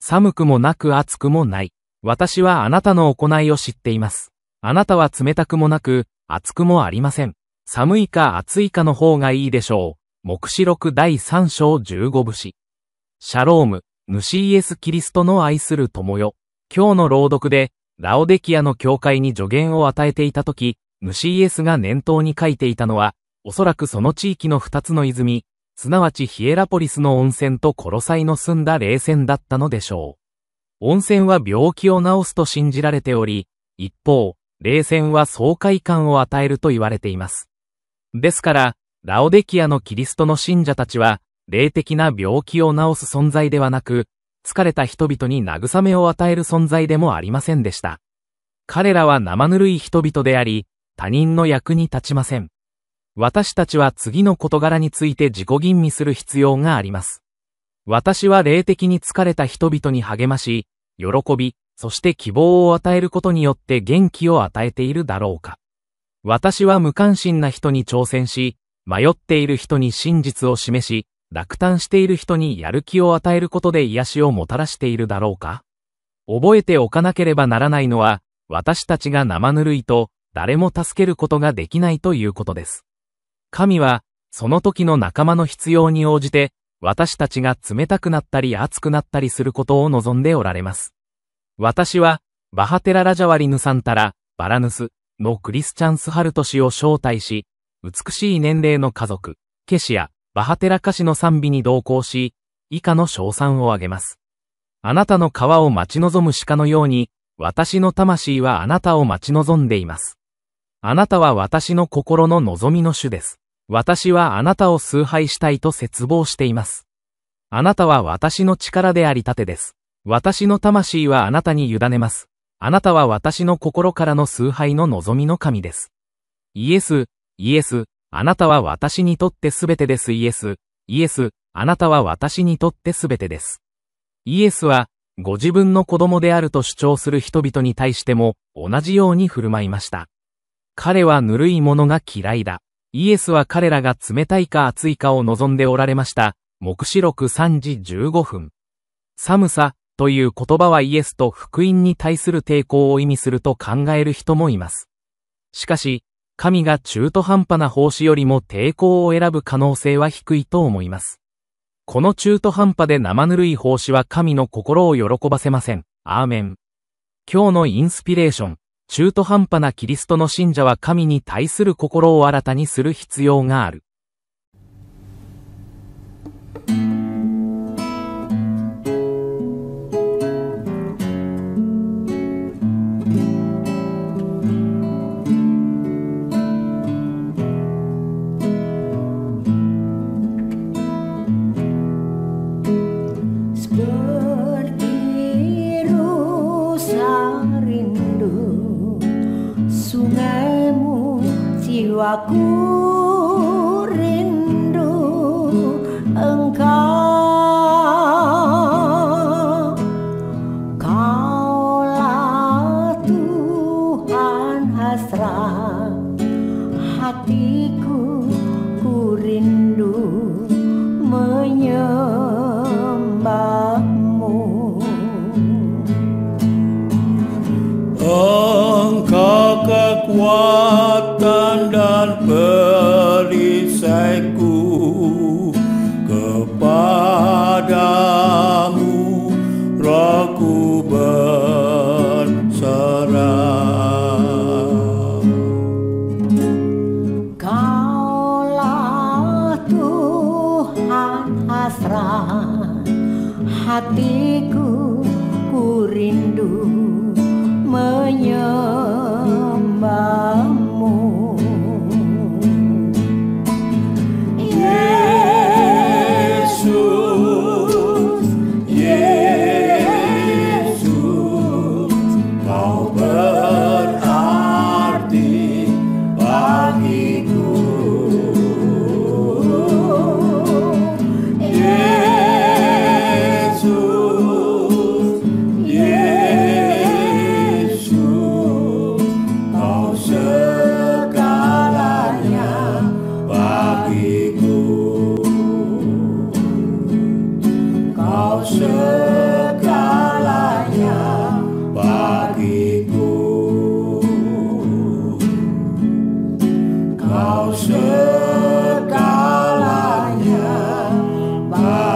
寒くもなく暑くもない。私はあなたの行いを知っています。あなたは冷たくもなく、暑くもありません。寒いか暑いかの方がいいでしょう。黙示録第3章15節。シャローム、主イエス・キリストの愛する友よ。今日の朗読で、ラオデキアの教会に助言を与えていたとき、主イエスが念頭に書いていたのは、おそらくその地域の2つの泉、すなわちヒエラポリスの温泉とコロサイの澄んだ冷泉だったのでしょう。温泉は病気を治すと信じられており、一方、冷泉は爽快感を与えると言われています。ですから、ラオデキアのキリストの信者たちは、霊的な病気を治す存在ではなく、疲れた人々に慰めを与える存在でもありませんでした。彼らは生ぬるい人々であり、他人の役に立ちません。私たちは次の事柄について自己吟味する必要があります。私は霊的に疲れた人々に励まし、喜び、そして希望を与えることによって元気を与えているだろうか。私は無関心な人に挑戦し、迷っている人に真実を示し、落胆している人にやる気を与えることで癒しをもたらしているだろうか。覚えておかなければならないのは、私たちが生ぬるいと、誰も助けることができないということです。神は、その時の仲間の必要に応じて、私たちが冷たくなったり熱くなったりすることを望んでおられます。私は、バハテララジャワリヌサンタラ、バラヌスのクリスチャンスハルト氏を招待し、美しい年齢の家族、ケシやバハテラ歌詞の賛美に同行し、以下の称賛を挙げます。あなたの川を待ち望む鹿のように、私の魂はあなたを待ち望んでいます。あなたは私の心の望みの主です。私はあなたを崇拝したいと切望しています。あなたは私の力であり盾です。私の魂はあなたに委ねます。あなたは私の心からの崇拝の望みの神です。イエス、イエス、あなたは私にとってすべてです。イエス、イエス、あなたは私にとってすべてです。イエスは、ご自分の子供であると主張する人々に対しても同じように振る舞いました。彼はぬるいものが嫌いだ。イエスは彼らが冷たいか熱いかを望んでおられました。黙示録3時15分。寒さという言葉はイエスと福音に対する抵抗を意味すると考える人もいます。しかし、神が中途半端な奉仕よりも抵抗を選ぶ可能性は低いと思います。この中途半端で生ぬるい奉仕は神の心を喜ばせません。アーメン。今日のインスピレーション。中途半端なキリストの信者は神に対する心を新たにする必要がある。Jiwaku rindu Engkau, Kaulah Tuhan hasrat hatiku, ku rindu menyembahmu. Engkau kekuatan dan perisaiku, kepadamu rohku berserah. Kaulah Tuhan hasrat hatiku, ku rindu menyembahmu. Yesus, Yesus, Kau berarti bagiku. Yesus, Yesus, Kau Amin.